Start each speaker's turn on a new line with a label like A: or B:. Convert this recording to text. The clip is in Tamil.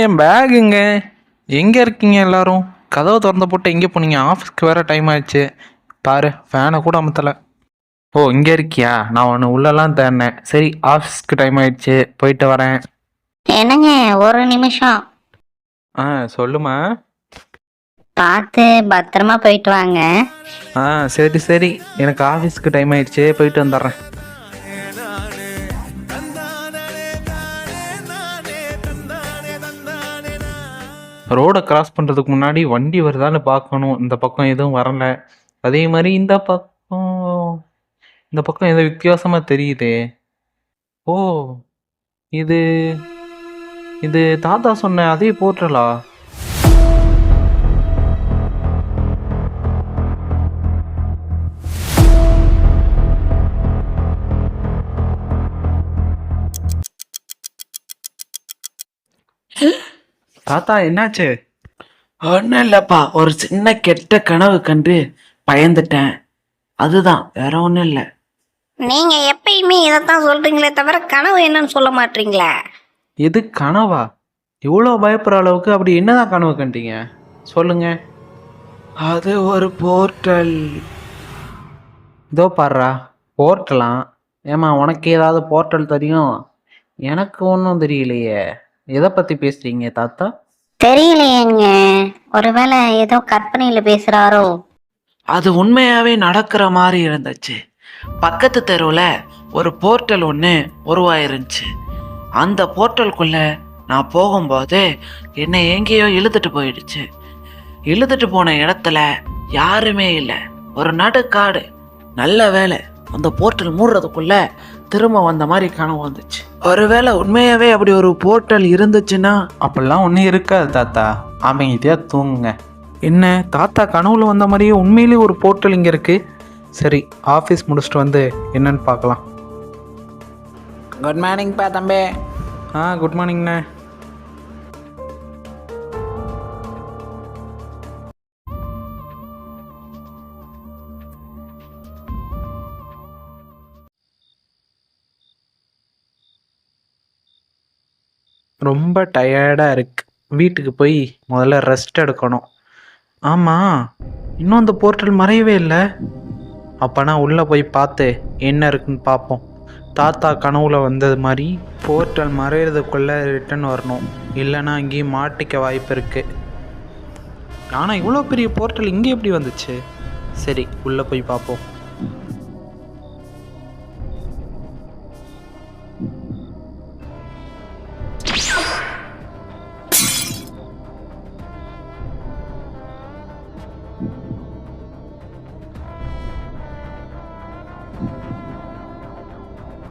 A: என் பேகுங்க. எங்கே இருக்கீங்க எல்லாரும்? கதவை திறந்து போட்டு எங்கே போனீங்க? ஆஃபீஸ்க்கு வேறு டைம் ஆயிடுச்சு. பாரு, ஃபேனை கூட அமுத்தலை. ஓ, இங்கே இருக்கியா? நான் ஒன்று உள்ளெல்லாம் தேடினேன். சரி, ஆஃபீஸ்க்கு டைம் ஆயிடுச்சு, போயிட்டு வரேன்.
B: என்னங்க, ஒரு நிமிஷம்.
A: ஆ, சொல்லுமா.
B: பார்த்து பத்திரமா போயிட்டு வாங்க.
A: ஆ, சரி சரி, எனக்கு ஆஃபீஸ்க்கு டைம் ஆயிடுச்சு, போயிட்டு வந்துடுறேன். ரோடை கிராஸ் பண்ணுறதுக்கு முன்னாடி வண்டி வருதான்னு பார்க்கணும். இந்த பக்கம் எதுவும் வரல. அதே மாதிரி இந்த பக்கம் ஏதோ வித்தியாசமாக தெரியுதே. ஓ, இது இது தாத்தா சொன்ன அதே போர்ட்டலா? தாத்தா, என்னாச்சு?
C: ஒன்றும் இல்லைப்பா, ஒரு சின்ன கெட்ட கனவு கண்டு பயந்துட்டேன். அதுதான், வேற ஒன்றும் இல்லை.
B: நீங்க எப்பயுமே இதைத்தான் சொல்றீங்களே தவிர கனவு என்னன்னு சொல்ல மாட்டீங்களே.
A: இது கனவா? இவ்வளோ பயப்படுற அளவுக்கு அப்படி என்னதான் கனவு கண்டீங்க? சொல்லுங்க.
C: அது ஒரு போர்ட்டல்.
A: இதோ பாடுறா, போர்ட்டலாம். ஏமா, உனக்கு ஏதாவது போர்ட்டல் தெரியும்? எனக்கு ஒன்றும் தெரியலையே. எதை பற்றி பேசுறீங்க தாத்தா?
B: தெரியலையேங்க, ஒருவேளை ஏதோ கற்பனையில பேசுறாரோ.
C: அது உண்மையாவே நடக்கிற மாதிரி இருந்துச்சு. பக்கத்து தெருவில் ஒரு போர்ட்டல் ஒன்று உருவாயிருந்துச்சு. அந்த போர்ட்டலுக்குள்ள நான் போகும்போது என்னை எங்கேயோ இழுத்துட்டு போயிடுச்சு. இழுத்துட்டு போன இடத்துல யாருமே இல்லை, ஒரு நடுக்காடு. நல்ல வேலை, அந்த போர்ட்டல் மூடுறதுக்குள்ள திரும்ப வந்த மாதிரி கனவு வந்துச்சு. ஒருவேளை உண்மையாவே அப்படி ஒரு போர்ட்டல் இருந்துச்சுன்னா?
A: அப்படிலாம் ஒன்றும் இருக்காது தாத்தா, அமைதியா தூங்குங்க. என்ன தாத்தா, கனவுல வந்த மாதிரியே உண்மையிலேயே ஒரு போர்ட்டல் இங்கே இருக்கு. சரி, ஆஃபீஸ் முடிச்சுட்டு வந்து என்னன்னு பார்க்கலாம்.
C: குட் மார்னிங்ப்பா தம்பி.
A: குட் மார்னிங்ண்ணே. ரொம்ப டயர்டாக இருக்கு. வீட்டுக்கு போய் முதல்ல ரெஸ்ட் எடுக்கணும். ஆமாம், இன்னும் அந்த போர்ட்டல் மறையவே இல்லை. அப்போனா உள்ளே போய் பார்த்து என்ன இருக்குன்னு பார்ப்போம். தாத்தா கனவுல வந்தது மாதிரி போர்ட்டல் மறையிறதுக்குள்ளே ரிட்டன் வரணும், இல்லைன்னா அங்கேயும் மாட்டிக்க வாய்ப்பு இருக்குது. ஆனால் இவ்வளோ பெரிய போர்ட்டல் இங்கே எப்படி வந்துச்சு? சரி, உள்ளே போய் பார்ப்போம்.